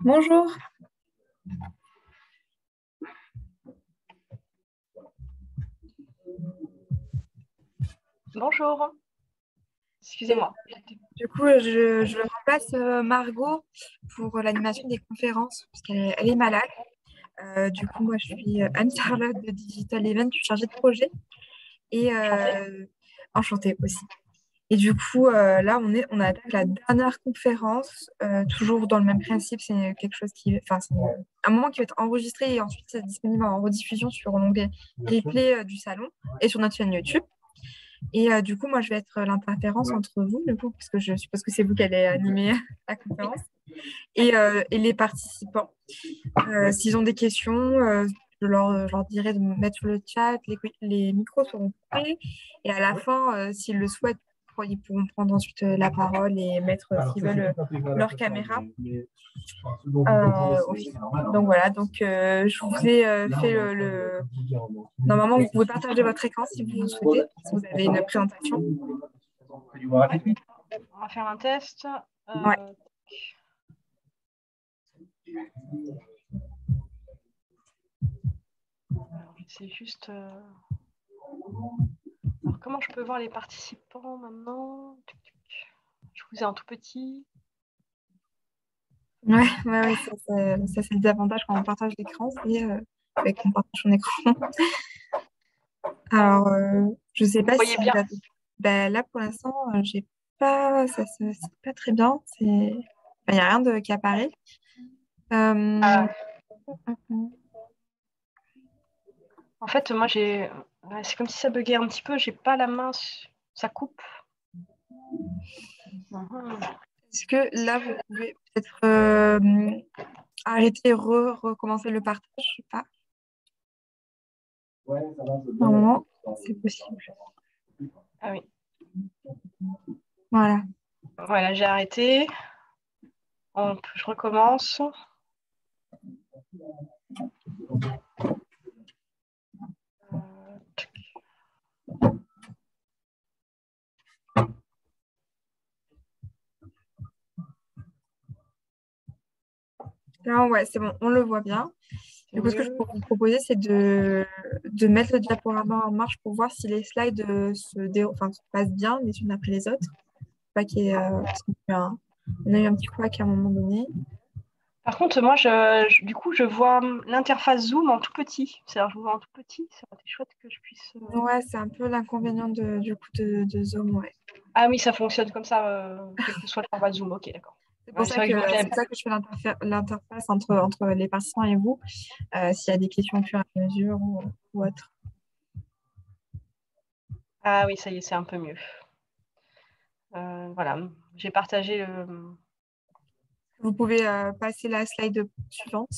Bonjour. Bonjour, Et excusez-moi. du coup, je remplace Margot pour l'animation des conférences, parce qu'elle est malade. Du coup, moi, je suis Anne-Charlotte de Digital Event, je suis chargée de projet et Enchantée. enchantée aussi. Et du coup, là, on attaque la dernière conférence, toujours dans le même principe. C'est quelque chose c'est un moment qui va être enregistré et ensuite c'est disponible en rediffusion sur l'onglet replay du salon et sur notre chaîne YouTube. Et du coup, moi, je vais être l'interférence entre vous, du coup, parce que je suppose que c'est vous qui allez animer la conférence, et les participants. S'ils ont des questions, je leur dirai de me mettre sur le chat, les micros seront coupés, et à la fin, s'ils le souhaitent, ils pourront prendre ensuite la parole et mettre, s'ils veulent, leur caméra. Donc voilà, je vous ai fait Normalement, vous pouvez partager votre écran si vous le souhaitez, si vous avez une présentation. Ouais. On va faire un test. Ouais. Alors, j'essaie juste. Alors, comment je peux voir les participants maintenant? Je vous ai en tout petit. Ouais, ça, c'est le désavantage quand on partage l'écran, qu'on partage son écran. Alors, je sais Vous pas voyez si vous bien. avez. Ben, là, pour l'instant, j'ai pas, c'est pas très bien. Il n'y a rien qui apparaît. Euh, En fait, moi, c'est comme si ça buguait un petit peu. J'ai pas la main. Ça coupe. Est-ce que là, vous pouvez peut-être arrêter et recommencer le partage? Je sais pas. Normalement, c'est possible. Ah oui. Voilà. Voilà, j'ai arrêté. Je recommence. Là, ouais, c'est bon, on le voit bien. C'est Du coup, ce que je mieux. peux vous proposer, c'est de mettre le diaporama en marche pour voir si les slides se passent bien les unes après les autres. Pas parce on a eu un petit couac à un moment donné. Par contre, moi, du coup, je vois l'interface Zoom en tout petit. C'est-à-dire, je vois en tout petit. Ça aurait été chouette que je puisse. Ouais, c'est un peu l'inconvénient du coup de Zoom, ouais. Ah oui, ça fonctionne comme ça, quel que soit le format Zoom. Ok, d'accord. Ouais, c'est vrai que moi, C'est pour ça que je fais l'interface entre les participants et vous, s'il y a des questions au fur et à mesure ou autre. Ah oui, ça y est, c'est un peu mieux. Voilà, j'ai partagé le. Vous pouvez passer la slide suivante.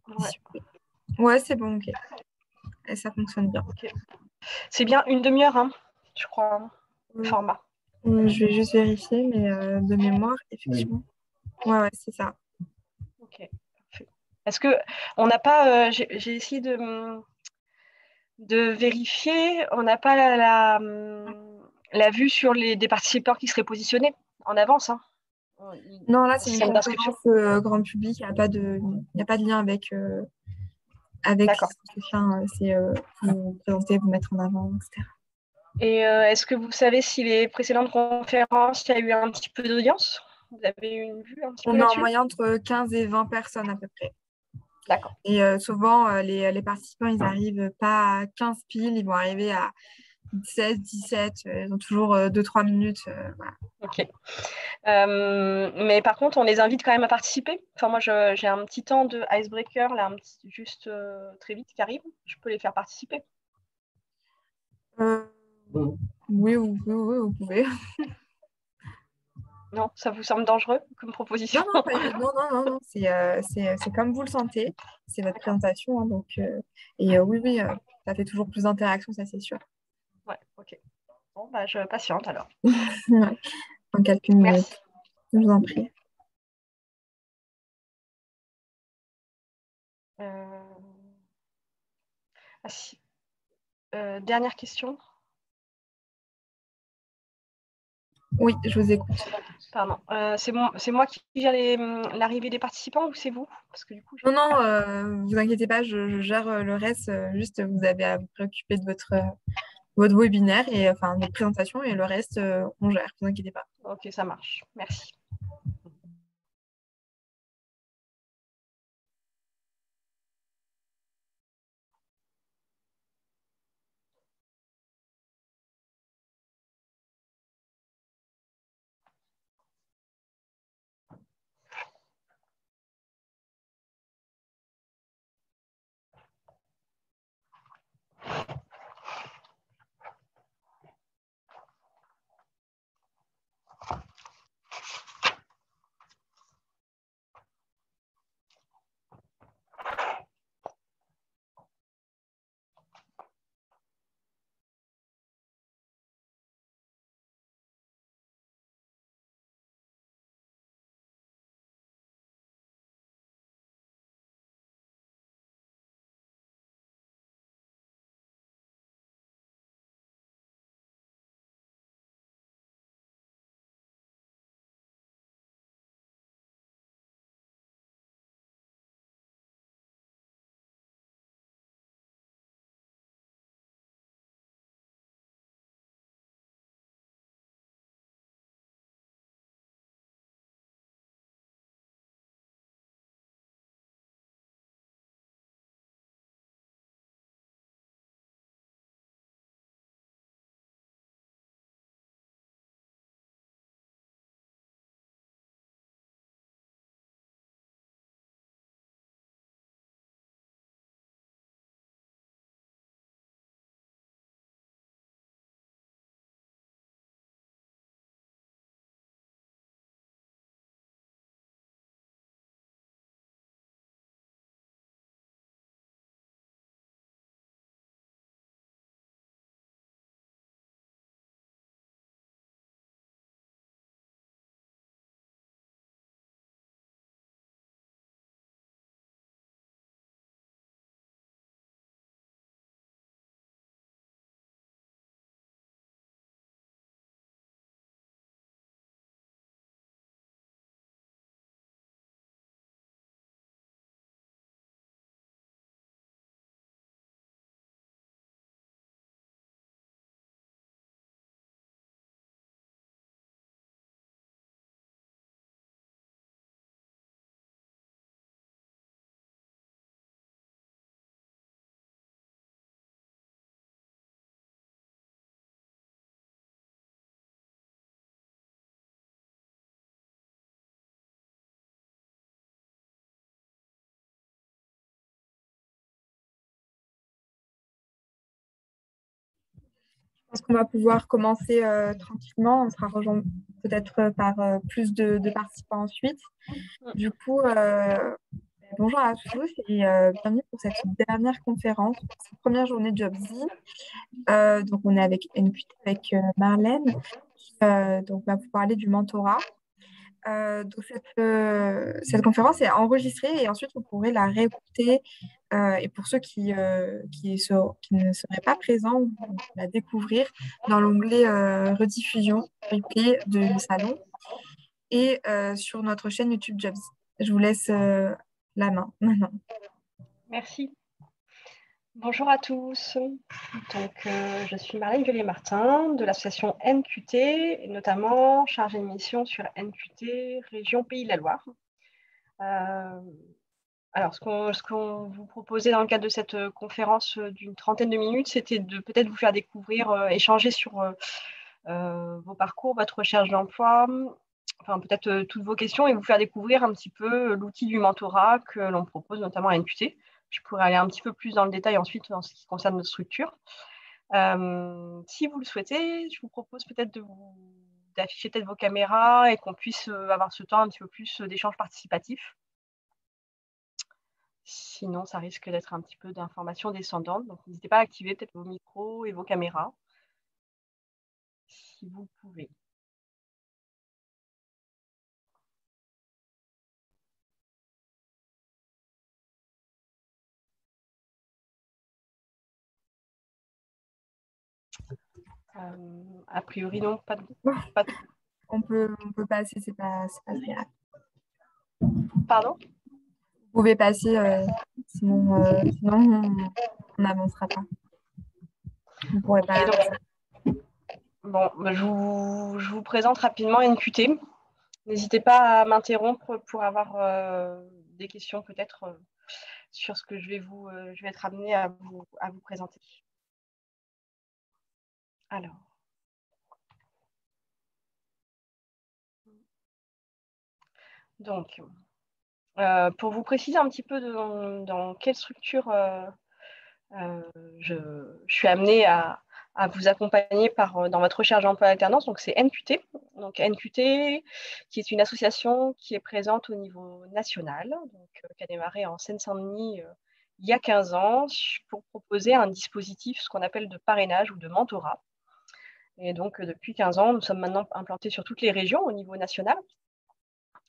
Ouais, Ouais, c'est bon, ok. Et ça fonctionne bien. ok. C'est bien une demi-heure, hein, je crois, le format. Je vais juste vérifier, mais de mémoire, effectivement. Ouais, c'est ça. Ok, parfait. Est-ce que on n'a pas. J'ai essayé de vérifier, on n'a pas la vue sur des participants qui seraient positionnés en avance, hein, Non, là, au c'est une système d'inscription. conférence grand public. Il n'y a pas de lien avec D'accord. l'entretien. C'est vous présenter, vous mettre en avant, etc. Et est-ce que vous savez si les précédentes conférences, il y a eu un petit peu d'audience? Vous avez eu une vue un petit peu On est en là-dessus? moyenne entre 15 et 20 personnes à peu près. D'accord. Et souvent, les participants, ils n'arrivent pas à 15 piles, ils vont arriver à 16, 17. Ils ont toujours 2-3 minutes. Voilà. Ok. Mais par contre, on les invite quand même à participer. Enfin, moi, j'ai un petit temps de icebreaker, là, juste très vite qui arrive. Je peux les faire participer. Euh, oui, vous pouvez. Non, ça vous semble dangereux comme proposition? Non. C'est comme vous le sentez. C'est votre D'accord. présentation, hein, oui, ça fait toujours plus d'interaction, ça c'est sûr. Ouais, ok. Bon, bah, je patiente alors. Ouais, en quelques Merci. minutes. Je vous en prie. Ah, si. Dernière question. Oui, je vous écoute. Pardon. C'est moi qui gère l'arrivée des participants ou c'est vous? Parce que du coup, Non, non, vous inquiétez pas, je gère le reste. Juste, vous avez à vous préoccuper de votre webinaire et enfin votre présentation et le reste, on gère, vous inquiétez pas. ok, ça marche. Merci. Je pense qu'on va pouvoir commencer tranquillement. On sera rejoint peut-être par plus de participants ensuite. Du coup, bonjour à tous et bienvenue pour cette dernière conférence, cette première journée de JobZ. Donc, on est avec NQT, avec Marlène, qui donc, va vous parler du mentorat. Donc cette conférence est enregistrée et ensuite vous pourrez la réécouter. Et pour ceux qui ne seraient pas présents, vous pourrez la découvrir dans l'onglet rediffusion, replay du salon et sur notre chaîne YouTube Jobs. Je vous laisse la main maintenant. Merci. Bonjour à tous. Donc, je suis Marlène Viollet-Martin de l'association NQT, et notamment chargée de mission sur NQT Région Pays de la Loire. Alors, ce qu'on vous proposait dans le cadre de cette conférence d'une trentaine de minutes, c'était de peut-être vous faire découvrir, échanger sur vos parcours, votre recherche d'emploi, enfin peut-être toutes vos questions et vous faire découvrir un petit peu l'outil du mentorat que l'on propose notamment à NQT. Je pourrais aller un petit peu plus dans le détail ensuite en ce qui concerne notre structure. Si vous le souhaitez, je vous propose peut-être d'afficher peut-être vos caméras et qu'on puisse avoir ce temps un petit peu plus d'échange participatif. Sinon, ça risque d'être un petit peu d'information descendante. Donc, n'hésitez pas à activer peut-être vos micros et vos caméras, si vous le pouvez. A priori, non, pas de... on peut passer, c'est pas très grave. Pardon? Vous pouvez passer, sinon on n'avancera pas. Vous ne pourrez pas Ok, avancer. bon, je vous présente rapidement NQT. N'hésitez pas à m'interrompre pour avoir des questions peut-être sur ce que je vais être amenée à vous présenter. Alors, donc, pour vous préciser un petit peu dans quelle structure je suis amenée à vous accompagner dans votre recherche d'emploi alternance. Donc, c'est NQT. Donc, NQT, qui est une association qui est présente au niveau national, donc, qui a démarré en Seine-Saint-Denis il y a 15 ans pour proposer un dispositif, ce qu'on appelle de parrainage ou de mentorat. Et donc, depuis 15 ans, nous sommes maintenant implantés sur toutes les régions au niveau national,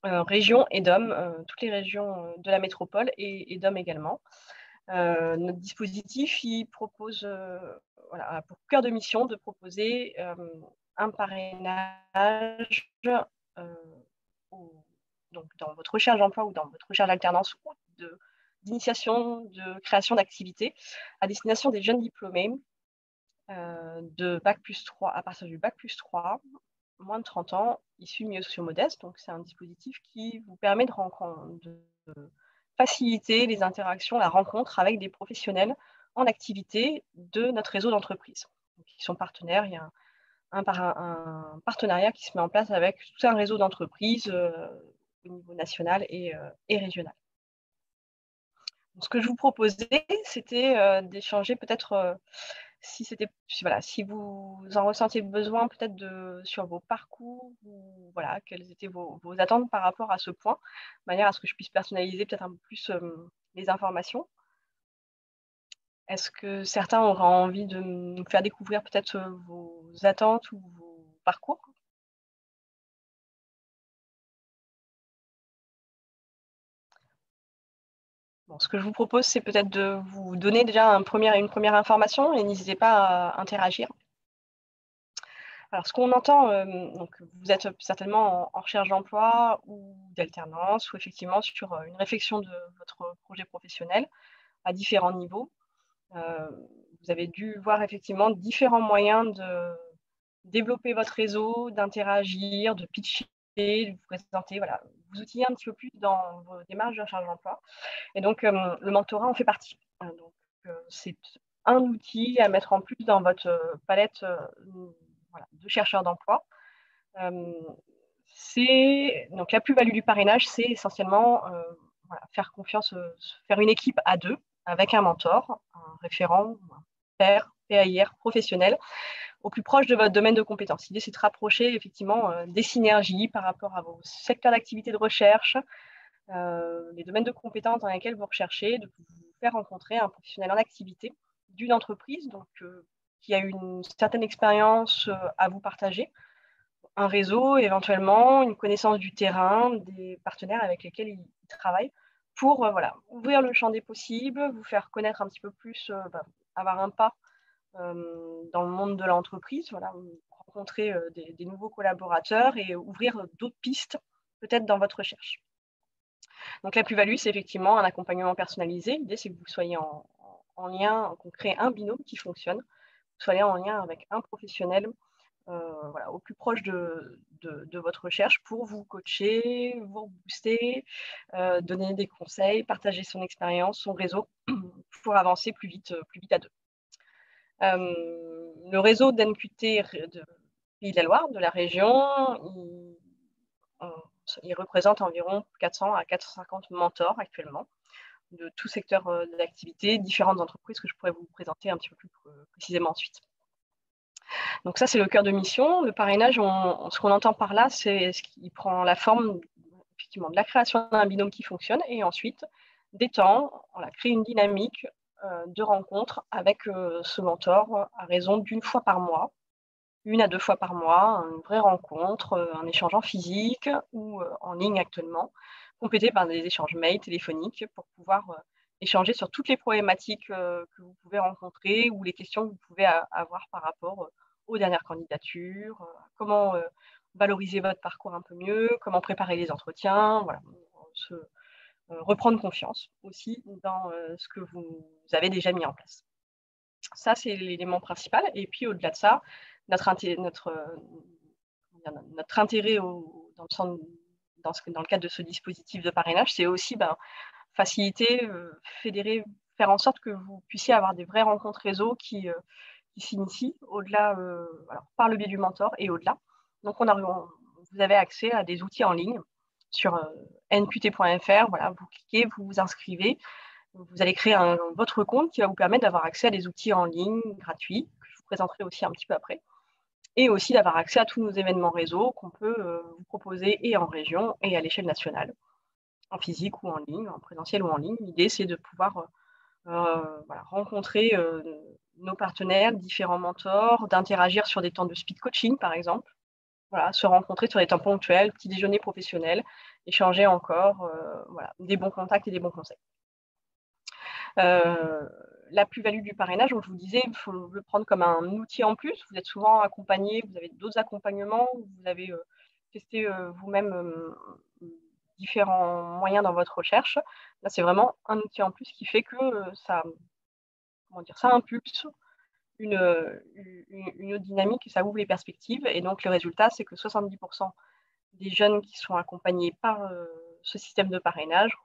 régions et DOM, toutes les régions de la métropole et DOM également. Notre dispositif, il propose, voilà, pour cœur de mission de proposer un parrainage donc dans votre recherche d'emploi ou dans votre recherche d'alternance ou d'initiation, de création d'activités à destination des jeunes diplômés de Bac+3, à partir du Bac+3, moins de 30 ans, issus de milieux sociaux modestes. Donc, c'est un dispositif qui vous permet de faciliter les interactions, la rencontre avec des professionnels en activité de notre réseau d'entreprises. Qui sont partenaires. Il y a un partenariat qui se met en place avec tout un réseau d'entreprises au niveau national et régional. Donc, ce que je vous proposais, c'était d'échanger peut-être si vous en ressentiez le besoin peut-être sur vos parcours ou voilà, quelles étaient vos attentes par rapport à ce point, de manière à ce que je puisse personnaliser peut-être un peu plus les informations. Est-ce que certains auraient envie de nous faire découvrir peut-être vos attentes ou vos parcours? Bon, ce que je vous propose, c'est peut-être de vous donner déjà une première information et n'hésitez pas à interagir. Alors, ce qu'on entend, donc vous êtes certainement en recherche d'emploi ou d'alternance ou effectivement sur une réflexion de votre projet professionnel à différents niveaux. Vous avez dû voir effectivement différents moyens de développer votre réseau, d'interagir, de pitcher, de vous présenter, voilà, vous outiller un petit peu plus dans vos démarches de recherche d'emploi. Et donc, le mentorat en fait partie. Donc, c'est un outil à mettre en plus dans votre palette voilà, de chercheurs d'emploi. Donc, la plus-value du parrainage, c'est essentiellement voilà, faire confiance, faire une équipe à deux avec un mentor, un référent, un pair, PAIR professionnel, au plus proche de votre domaine de compétences. L'idée, c'est de rapprocher effectivement des synergies par rapport à vos secteurs d'activité de recherche, les domaines de compétences dans lesquels vous recherchez, de vous faire rencontrer un professionnel en activité d'une entreprise donc, qui a une certaine expérience à vous partager, un réseau éventuellement, une connaissance du terrain, des partenaires avec lesquels il travaille, pour voilà, ouvrir le champ des possibles, vous faire connaître un petit peu plus, avoir un pas dans le monde de l'entreprise, voilà, rencontrer des nouveaux collaborateurs et ouvrir d'autres pistes peut-être dans votre recherche. Donc la plus-value, c'est effectivement un accompagnement personnalisé. L'idée, c'est que vous soyez en lien, qu'on crée un binôme qui fonctionne, que vous soyez en lien avec un professionnel voilà, au plus proche de votre recherche pour vous coacher, vous booster, donner des conseils, partager son expérience, son réseau pour avancer plus vite à deux. Le réseau d'NQT de Pays de la Loire, de la région, il représente environ 400 à 450 mentors actuellement, de tout secteur d'activité, différentes entreprises que je pourrais vous présenter un petit peu plus précisément ensuite. Donc ça, c'est le cœur de mission. Le parrainage, ce qu'on entend par là, c'est ce qui prend la forme effectivement de la création d'un binôme qui fonctionne et ensuite des temps, on a créé une dynamique de rencontre avec ce mentor à raison d'une fois par mois, 1 à 2 fois par mois, une vraie rencontre, un échange en physique ou en ligne actuellement, complété par des échanges mails, téléphoniques pour pouvoir échanger sur toutes les problématiques que vous pouvez rencontrer ou les questions que vous pouvez avoir par rapport aux dernières candidatures, comment valoriser votre parcours un peu mieux, comment préparer les entretiens, voilà, reprendre confiance aussi dans ce que vous avez déjà mis en place. Ça, c'est l'élément principal. Et puis, au-delà de ça, notre intérêt dans le cadre de ce dispositif de parrainage, c'est aussi faciliter, fédérer, faire en sorte que vous puissiez avoir des vraies rencontres réseau qui s'initient au-delà, par le biais du mentor et au-delà. Donc, vous avez accès à des outils en ligne sur nqt.fr. Voilà, vous cliquez, vous vous inscrivez. Vous allez créer votre compte qui va vous permettre d'avoir accès à des outils en ligne gratuits, que je vous présenterai aussi un petit peu après, et aussi d'avoir accès à tous nos événements réseau qu'on peut vous proposer et en région et à l'échelle nationale, en physique ou en ligne, en présentiel ou en ligne. L'idée, c'est de pouvoir rencontrer nos partenaires, différents mentors, d'interagir sur des temps de speed coaching, par exemple. Voilà, se rencontrer sur des temps ponctuels, petit déjeuner professionnel, échanger encore, des bons contacts et des bons conseils. La plus-value du parrainage, donc je vous disais, il faut le prendre comme un outil en plus. Vous êtes souvent accompagné, vous avez d'autres accompagnements, vous avez testé vous-même différents moyens dans votre recherche. Là, c'est vraiment un outil en plus qui fait que ça impulse une autre dynamique et ça ouvre les perspectives. Et donc, le résultat, c'est que 70% des jeunes qui sont accompagnés par ce système de parrainage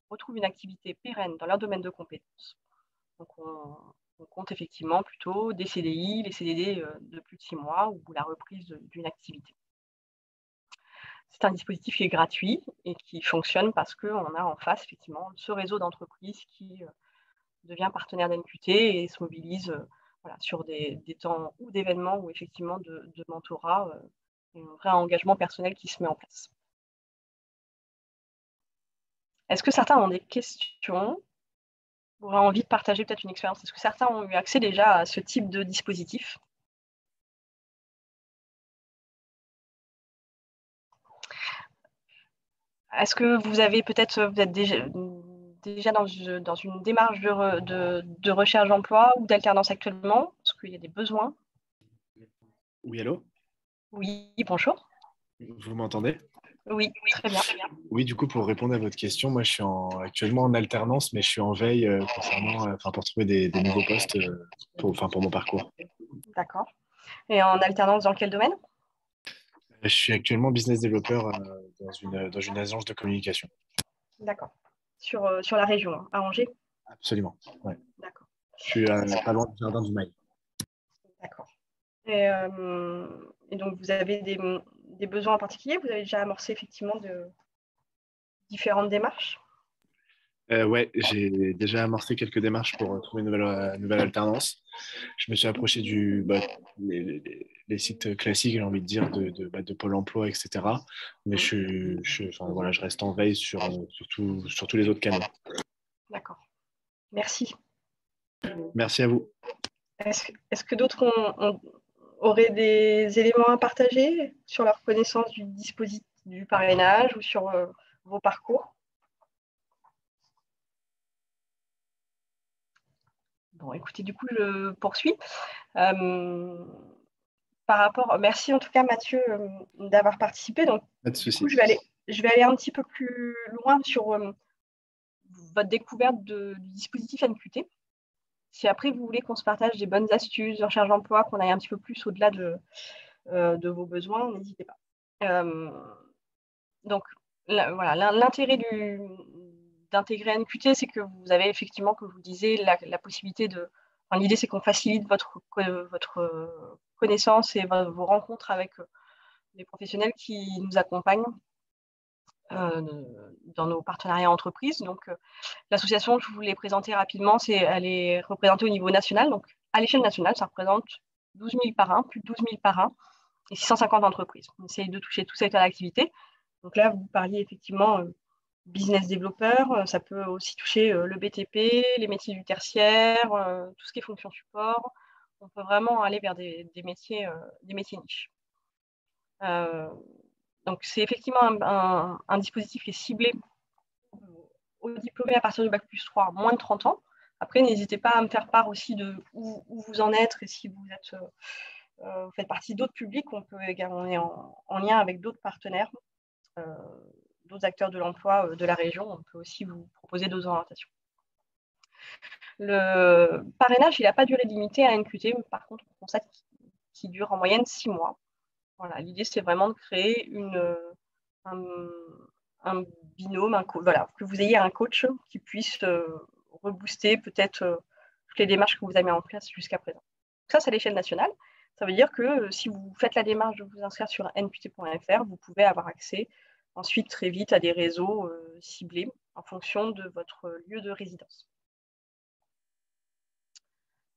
retrouvent une activité pérenne dans leur domaine de compétences. Donc, on compte effectivement plutôt des CDI, les CDD de plus de 6 mois ou la reprise d'une activité. C'est un dispositif qui est gratuit et qui fonctionne parce qu'on a en face effectivement ce réseau d'entreprises qui devient partenaire d'NQT et se mobilise sur des temps ou d'événements ou effectivement de mentorat, un vrai engagement personnel qui se met en place. Est-ce que certains ont des questions? Auraient envie de partager peut-être une expérience? Est-ce que certains ont eu accès déjà à ce type de dispositif? Est-ce que vous êtes déjà dans une démarche de recherche d'emploi ou d'alternance actuellement? Est-ce qu'il y a des besoins? Oui, allô? Oui, bonjour. Vous m'entendez? Oui, très bien. Oui, du coup, pour répondre à votre question, moi, je suis actuellement en alternance, mais je suis en veille pour trouver des nouveaux postes pour mon parcours. D'accord. Et en alternance dans quel domaine? Je suis actuellement business développeur dans une agence de communication. D'accord. Sur la région, hein, à Angers? Absolument, ouais. D'accord. Je suis pas loin du jardin du Mail. D'accord. Et donc, vous avez des besoins en particulier? Vous avez déjà amorcé effectivement de différentes démarches? Ouais, j'ai déjà amorcé quelques démarches pour trouver une nouvelle alternance. Je me suis approché les sites classiques, j'ai envie de dire, de Pôle emploi, etc. Mais je reste en veille sur tous les autres canaux. D'accord. Merci. Merci à vous. Est-ce que d'autres auraient des éléments à partager sur leur connaissance du dispositif du parrainage ou sur vos parcours? Bon, écoutez, du coup, je poursuis. Merci en tout cas, Mathieu, d'avoir participé. Donc, Pas de souci. Du coup, je vais aller un petit peu plus loin sur votre découverte du dispositif NQT. Si après, vous voulez qu'on se partage des bonnes astuces de recherche d'emploi, qu'on aille un petit peu plus au-delà de vos besoins, n'hésitez pas. Donc, l'intérêt d'intégrer NQT, c'est que vous avez effectivement, comme je vous disais, la possibilité l'idée, c'est qu'on facilite votre connaissance et vos rencontres avec les professionnels qui nous accompagnent dans nos partenariats entreprises. Donc, l'association, je vous l'ai présentée rapidement, elle est représentée au niveau national. Donc, à l'échelle nationale, ça représente 12 000 parrains, plus de 12 000 parrains et 650 entreprises. On essaye de toucher tout secteur d'activité. Donc là, vous parliez effectivement business développeur, ça peut aussi toucher le BTP, les métiers du tertiaire, tout ce qui est fonction support. On peut vraiment aller vers des métiers niches. Donc, c'est effectivement un dispositif qui est ciblé aux diplômés à partir du bac+3, moins de 30 ans. Après, n'hésitez pas à me faire part aussi de où vous en êtes et si vous êtes vous faites partie d'autres publics, on est en lien avec d'autres partenaires, d'autres acteurs de l'emploi de la région, on peut aussi vous proposer d'autres orientations. Le parrainage, il n'a pas durée limitée à NQT, mais par contre, on constate qu'il dure en moyenne 6 mois. Voilà, l'idée, c'est vraiment de créer un binôme, voilà, que vous ayez un coach qui puisse rebooster peut-être toutes les démarches que vous avez mis en place jusqu'à présent. Ça, c'est à l'échelle nationale. Ça veut dire que si vous faites la démarche de vous inscrire sur nqt.fr, vous pouvez avoir accès ensuite très vite à des réseaux ciblés en fonction de votre lieu de résidence.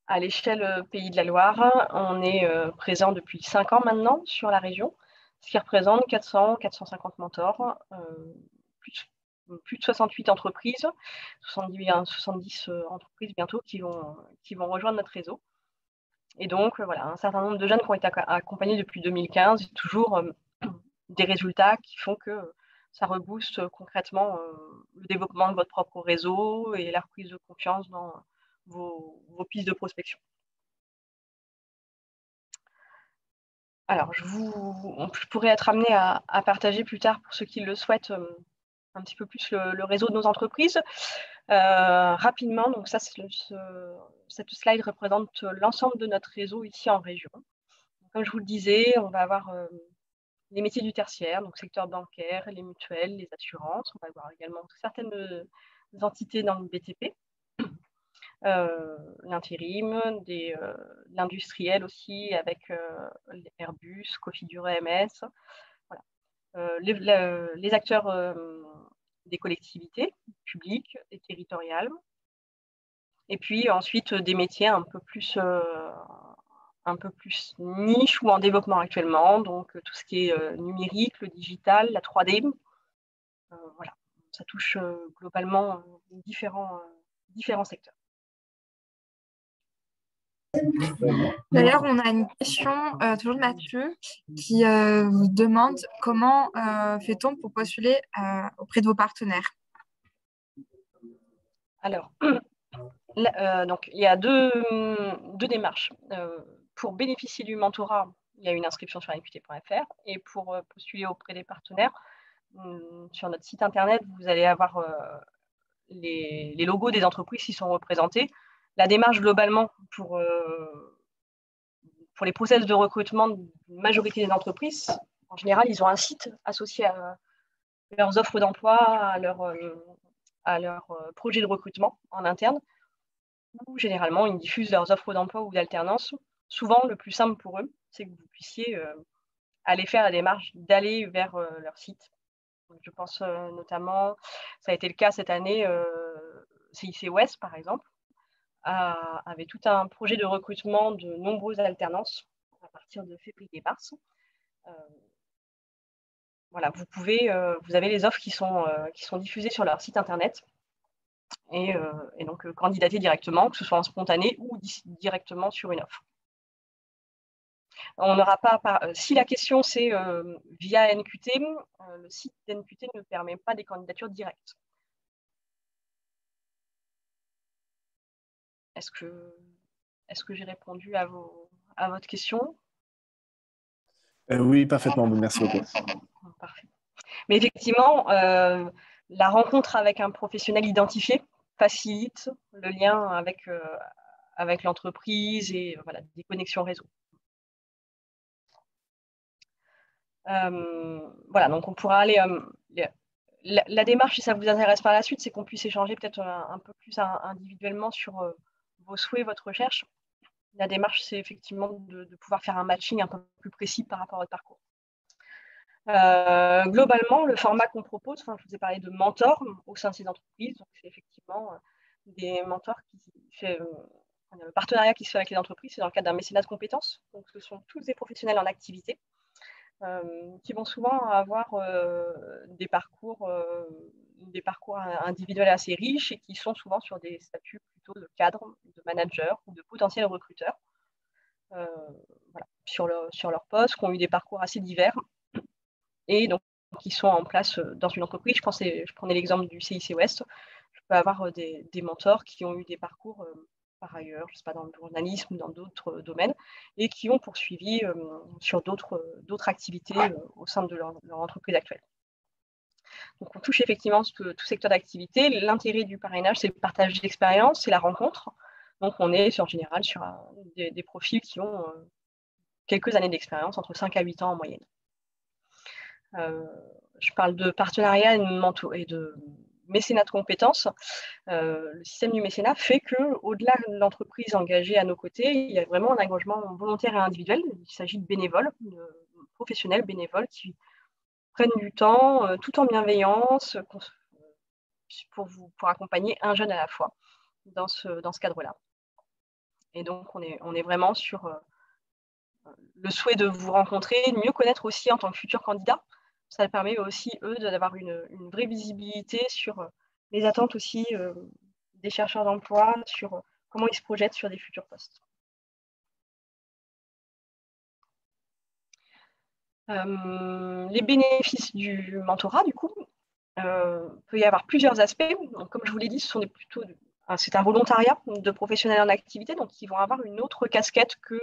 À l'échelle Pays de la Loire, on est présent depuis 5 ans maintenant sur la région, ce qui représente 400-450 mentors, plus de 68 entreprises, 70 entreprises bientôt qui vont rejoindre notre réseau. Et donc, voilà, un certain nombre de jeunes qui ont été accompagnés depuis 2015, et toujours des résultats qui font que ça rebooste concrètement le développement de votre propre réseau et la reprise de confiance dans vos pistes de prospection. Alors, je pourrais être amenée à partager plus tard, pour ceux qui le souhaitent, un petit peu plus le réseau de nos entreprises. Rapidement, donc ça, cette slide représente l'ensemble de notre réseau ici en région. Comme je vous le disais, on va avoir les métiers du tertiaire, donc secteur bancaire, les mutuelles, les assurances. On va avoir également certaines entités dans le BTP, l'intérim, l'industriel aussi avec Airbus, Cofidure EMS. Voilà. Les acteurs des collectivités publiques et territoriales. Et puis ensuite des métiers un peu plus niche ou en développement actuellement, donc tout ce qui est numérique, le digital, la 3D. Voilà, ça touche globalement différents secteurs. D'ailleurs, on a une question toujours de Mathieu qui vous demande comment fait-on pour postuler auprès de vos partenaires? Alors, donc il y a deux démarches. Pour bénéficier du mentorat, il y a une inscription sur nqt.fr, et pour postuler auprès des partenaires, sur notre site internet, vous allez avoir les logos des entreprises qui sont représentés. La démarche globalement pour les process de recrutement de la majorité des entreprises, en général, ils ont un site associé à leurs offres d'emploi, à leur projet de recrutement en interne, où généralement ils diffusent leurs offres d'emploi ou d'alternance. Souvent, le plus simple pour eux, c'est que vous puissiez aller faire la démarche d'aller vers leur site. Donc, je pense notamment, ça a été le cas cette année, CIC Ouest par exemple, avait tout un projet de recrutement de nombreuses alternances à partir de février-mars. Voilà, vous avez les offres qui sont diffusées sur leur site internet, et donc candidater directement, que ce soit en spontané ou directement sur une offre. On n'aura pas, si la question c'est via NQT, le site d'NQT ne permet pas des candidatures directes. Est-ce que j'ai répondu à votre question? Oui, parfaitement, merci beaucoup. Parfait. Mais effectivement, la rencontre avec un professionnel identifié facilite le lien avec l'entreprise et voilà, des connexions réseau. Voilà, donc on pourra aller... la démarche, si ça vous intéresse par la suite, c'est qu'on puisse échanger peut-être un peu plus individuellement sur vos souhaits, votre recherche. La démarche, c'est effectivement de pouvoir faire un matching un peu plus précis par rapport à votre parcours. Globalement, le format qu'on propose, je vous ai parlé de mentors au sein de ces entreprises, donc c'est effectivement des mentors le partenariat qui se fait avec les entreprises, c'est dans le cadre d'un mécénat de compétences. Donc ce sont tous des professionnels en activité qui vont souvent avoir des parcours individuels assez riches et qui sont souvent sur des statuts plutôt de cadre, de manager ou de potentiels recruteurs voilà, sur leur poste, qui ont eu des parcours assez divers et donc qui sont en place dans une entreprise. Je prenais l'exemple du CIC Ouest. Je peux avoir des mentors qui ont eu des parcours par ailleurs, je ne sais pas, dans le journalisme ou dans d'autres domaines, et qui ont poursuivi sur d'autres activités au sein de leur entreprise actuelle. Donc, on touche effectivement tout secteur d'activité. L'intérêt du parrainage, c'est le partage d'expérience, c'est la rencontre. Donc, on est en général sur des profils qui ont quelques années d'expérience, entre 5 à 8 ans en moyenne. Je parle de partenariat et de mécénat de compétences. Le système du mécénat fait qu'au-delà de l'entreprise engagée à nos côtés, il y a vraiment un engagement volontaire et individuel. Il s'agit de bénévoles, de professionnels bénévoles qui prennent du temps, tout en bienveillance, pour accompagner un jeune à la fois dans ce cadre-là. Et donc, on est vraiment sur le souhait de vous rencontrer, de mieux connaître aussi en tant que futur candidat. Ça permet aussi, eux, d'avoir une vraie visibilité sur les attentes aussi des chercheurs d'emploi, sur comment ils se projettent sur des futurs postes. Les bénéfices du mentorat, du coup, peut y avoir plusieurs aspects. Donc, comme je vous l'ai dit, c'est un volontariat de professionnels en activité, donc ils vont avoir une autre casquette que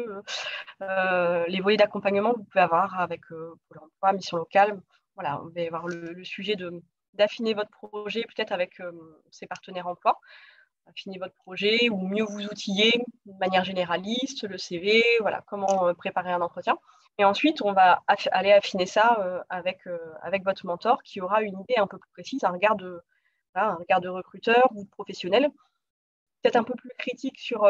les volets d'accompagnement que vous pouvez avoir avec Pôle emploi, mission locale. Voilà, on va avoir le sujet d'affiner votre projet peut-être avec ses partenaires emploi, affiner votre projet ou mieux vous outiller de manière généraliste, le CV, voilà, comment préparer un entretien. Et ensuite, on va aller affiner ça avec votre mentor qui aura une idée un peu plus précise, un regard de recruteur ou de professionnel, peut-être un peu plus critique sur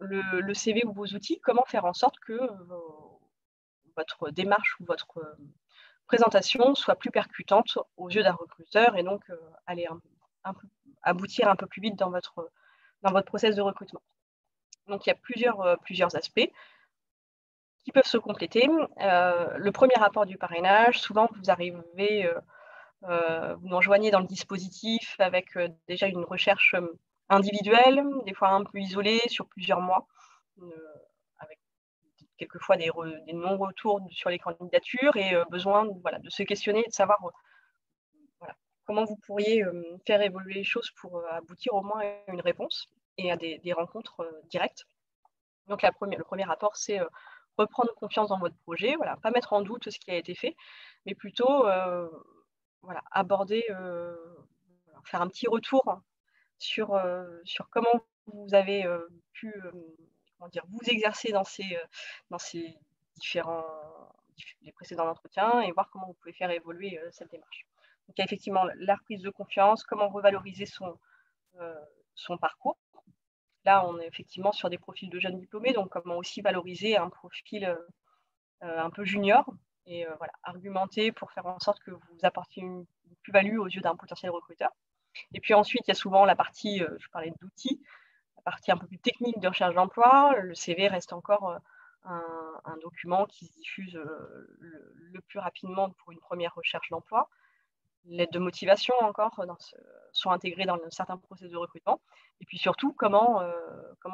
le CV ou vos outils, comment faire en sorte que votre démarche ou votre présentation soit plus percutante aux yeux d'un recruteur et donc aller aboutir un peu plus vite dans votre process de recrutement. Donc, il y a plusieurs aspects qui peuvent se compléter. Le premier rapport du parrainage, souvent, vous arrivez, vous nous rejoignez dans le dispositif avec déjà une recherche individuelle, des fois un peu isolée sur plusieurs mois, avec quelquefois des non-retours sur les candidatures et besoin de se questionner et de savoir comment vous pourriez faire évoluer les choses pour aboutir au moins à une réponse et à des rencontres directes. Donc, le premier rapport, c'est reprendre confiance dans votre projet, pas mettre en doute ce qui a été fait, mais plutôt aborder, faire un petit retour sur comment vous avez pu vous exercer dans ces les précédents entretiens et voir comment vous pouvez faire évoluer cette démarche. Donc, il y a effectivement la prise de confiance, comment revaloriser son parcours. Là, on est effectivement sur des profils de jeunes diplômés, donc comment aussi valoriser un profil un peu junior et argumenter pour faire en sorte que vous apportiez une plus-value aux yeux d'un potentiel recruteur. Et puis ensuite, il y a souvent la partie, je parlais d'outils, la partie un peu plus technique de recherche d'emploi. Le CV reste encore un document qui se diffuse le plus rapidement pour une première recherche d'emploi. L'aide de motivation encore sont intégrées dans certains processus de recrutement. Et puis surtout, comment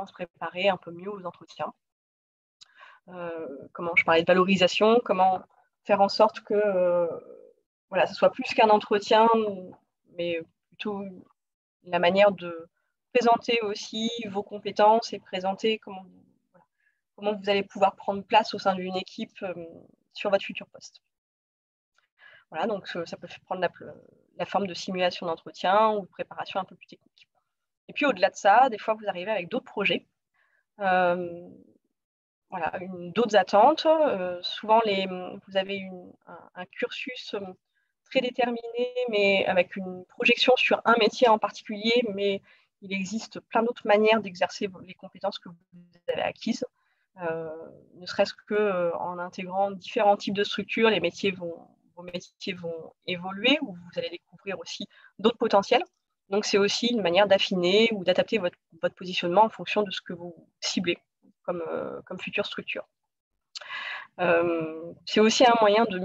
se préparer un peu mieux aux entretiens. Comment je parlais de valorisation, comment faire en sorte que ce soit plus qu'un entretien, mais plutôt la manière de présenter aussi vos compétences et présenter comment vous allez pouvoir prendre place au sein d'une équipe sur votre futur poste. Voilà, donc ça peut prendre la forme de simulation d'entretien ou de préparation un peu plus technique. Et puis au-delà de ça, des fois, vous arrivez avec d'autres projets, d'autres attentes. Souvent, vous avez un cursus très déterminé, mais avec une projection sur un métier en particulier, mais il existe plein d'autres manières d'exercer les compétences que vous avez acquises. Ne serait-ce qu'en intégrant différents types de structures, vos métiers vont évoluer, ou vous allez découvrir aussi d'autres potentiels. Donc, c'est aussi une manière d'affiner ou d'adapter votre positionnement en fonction de ce que vous ciblez comme future structure. C'est aussi un moyen de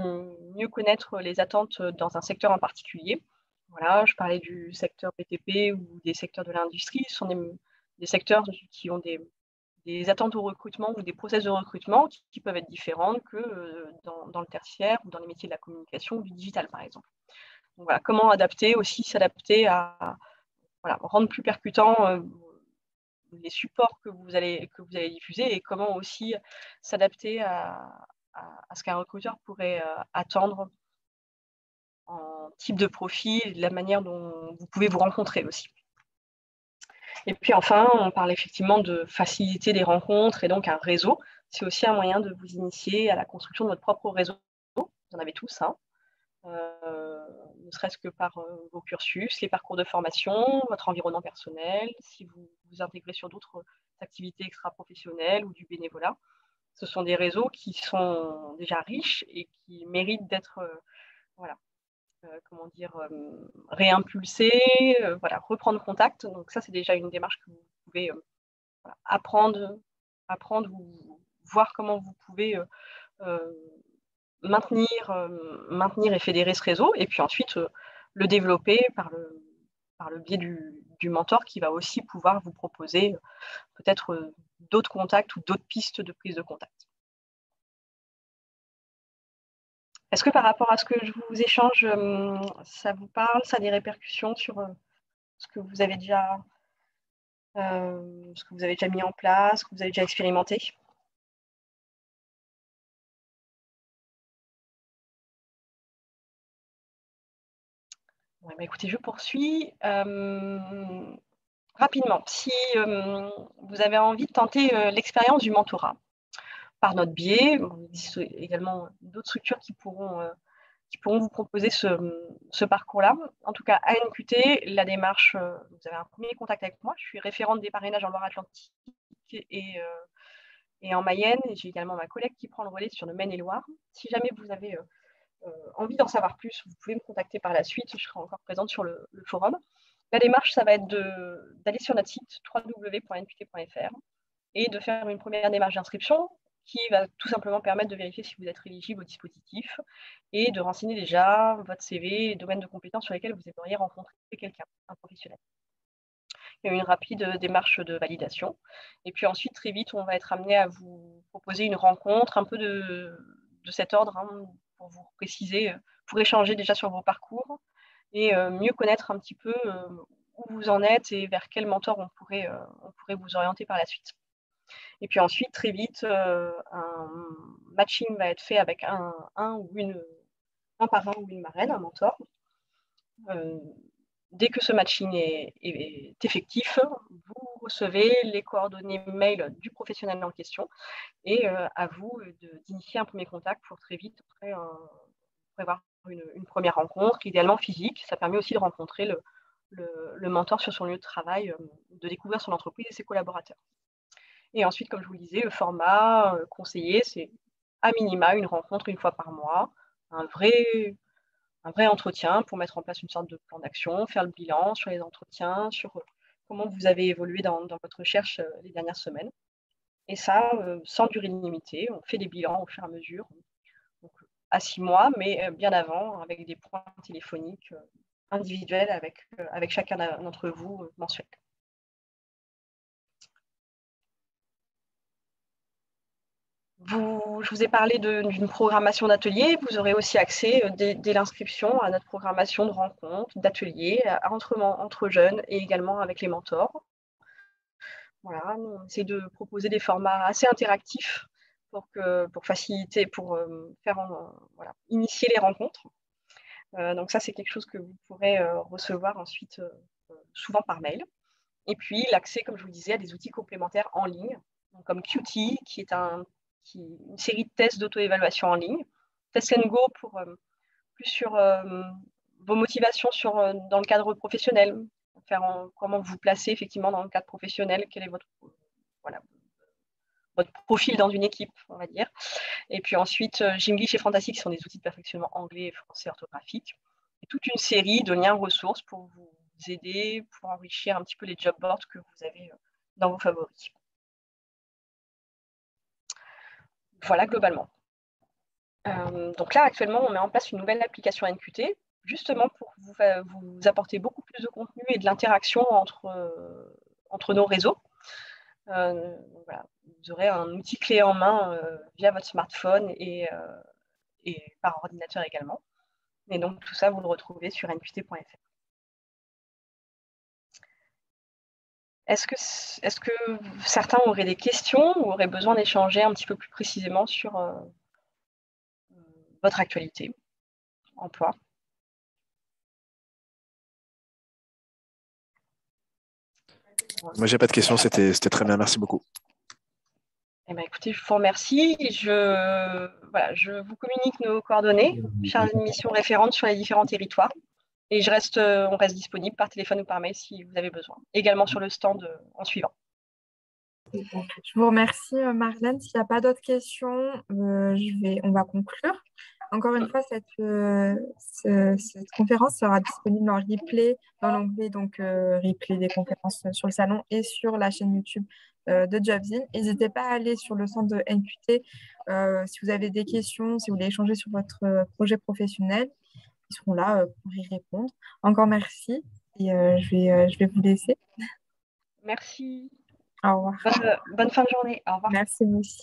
mieux connaître les attentes dans un secteur en particulier. Voilà, je parlais du secteur BTP ou des secteurs de l'industrie. Ce sont des secteurs qui ont des attentes au recrutement ou des process de recrutement qui peuvent être différentes que dans le tertiaire ou dans les métiers de la communication ou du digital, par exemple. Donc, voilà, comment s'adapter à rendre plus percutant les supports que vous allez diffuser et comment aussi s'adapter à ce qu'un recruteur pourrait attendre en type de profil, de la manière dont vous pouvez vous rencontrer aussi. Et puis enfin, on parle effectivement de faciliter les rencontres et donc un réseau. C'est aussi un moyen de vous initier à la construction de votre propre réseau. Vous en avez tous, hein. Ne serait-ce que par vos cursus, les parcours de formation, votre environnement personnel, si vous vous intégrez sur d'autres activités extra-professionnelles ou du bénévolat. Ce sont des réseaux qui sont déjà riches et qui méritent d'être réimpulsés, reprendre contact. Donc ça, c'est déjà une démarche que vous pouvez apprendre ou voir comment vous pouvez maintenir et fédérer ce réseau, et puis ensuite le développer par le biais du mentor qui va aussi pouvoir vous proposer peut-être d'autres contacts ou d'autres pistes de prise de contact. Est-ce que par rapport à ce que je vous échange, ça vous parle, ça a des répercussions sur ce que vous avez déjà mis en place, ce que vous avez déjà expérimenté? Ouais, bah écoutez, je poursuis. Rapidement, si vous avez envie de tenter l'expérience du mentorat par notre biais, il existe également d'autres structures qui pourront vous proposer ce parcours-là. En tout cas, à NQT, la démarche, vous avez un premier contact avec moi. Je suis référente des parrainages en Loire-Atlantique et en Mayenne. Et j'ai également ma collègue qui prend le relais sur le Maine-et-Loire. Si jamais vous avez envie d'en savoir plus, vous pouvez me contacter par la suite. Je serai encore présente sur le forum. La démarche, ça va être d'aller sur notre site www.nqt.fr et de faire une première démarche d'inscription qui va tout simplement permettre de vérifier si vous êtes éligible au dispositif et de renseigner déjà votre CV et domaine de compétences sur lesquels vous aimeriez rencontrer quelqu'un, un professionnel. Il y a une rapide démarche de validation. Et puis ensuite, très vite, on va être amené à vous proposer une rencontre un peu de cet ordre, hein, pour vous préciser, pour échanger déjà sur vos parcours et mieux connaître un petit peu où vous en êtes et vers quel mentor on pourrait vous orienter par la suite. Et puis ensuite, très vite, un matching va être fait avec un parrain ou une marraine, un mentor. Dès que ce matching est effectif, vous recevez les coordonnées mail du professionnel en question et à vous d'initier un premier contact pour très vite après prévoir une première rencontre, idéalement physique. Ça permet aussi de rencontrer le mentor sur son lieu de travail, de découvrir son entreprise et ses collaborateurs. Et ensuite, comme je vous le disais, le format conseillé, c'est à minima une rencontre une fois par mois, un vrai entretien pour mettre en place une sorte de plan d'action, faire le bilan sur les entretiens, sur comment vous avez évolué dans votre recherche les dernières semaines. Et ça, sans durée limitée, on fait des bilans au fur et à mesure, donc à 6 mois, mais bien avant, avec des points téléphoniques individuels avec chacun d'entre vous mensuels. Je vous ai parlé d'une programmation d'ateliers. Vous aurez aussi accès dès l'inscription à notre programmation de rencontres, d'ateliers entre jeunes et également avec les mentors. Voilà, on essaie de proposer des formats assez interactifs pour faciliter, pour initier les rencontres. Donc ça, c'est quelque chose que vous pourrez recevoir ensuite souvent par mail. Et puis l'accès, comme je vous le disais, à des outils complémentaires en ligne, donc comme Qt, qui est une série de tests d'auto-évaluation en ligne. Test & Go pour plus sur vos motivations dans le cadre professionnel, comment vous placez effectivement dans le cadre professionnel, quel est votre profil dans une équipe, on va dire. Et puis ensuite, Gimglish et Fantasy, qui sont des outils de perfectionnement anglais et français orthographique. Et toute une série de liens ressources pour vous aider, pour enrichir un petit peu les job boards que vous avez dans vos favoris. Voilà, globalement. Donc là, actuellement, on met en place une nouvelle application NQT, justement pour vous apporter beaucoup plus de contenu et de l'interaction entre nos réseaux. Voilà. Vous aurez un outil clé en main via votre smartphone et par ordinateur également. Et donc, tout ça, vous le retrouvez sur nqt.fr. Est-ce que certains auraient des questions ou auraient besoin d'échanger un petit peu plus précisément sur votre actualité, emploi? Moi, j'ai pas de questions, c'était très bien, merci beaucoup. Eh bien, écoutez, je vous remercie. Voilà, je vous communique nos coordonnées, chargée de mission référente sur les différents territoires. Et on reste disponible par téléphone ou par mail si vous avez besoin. Également sur le stand en suivant. Je vous remercie, Marlène. S'il n'y a pas d'autres questions, on va conclure. Encore une fois, cette conférence sera disponible en replay dans l'onglet donc replay des conférences sur le salon et sur la chaîne YouTube de Jobzine. N'hésitez pas à aller sur le centre de NQT si vous avez des questions, si vous voulez échanger sur votre projet professionnel. Ils seront là pour y répondre. Encore merci et je vais vous laisser. Merci. Au revoir. Bonne fin de journée. Au revoir. Merci, vous aussi.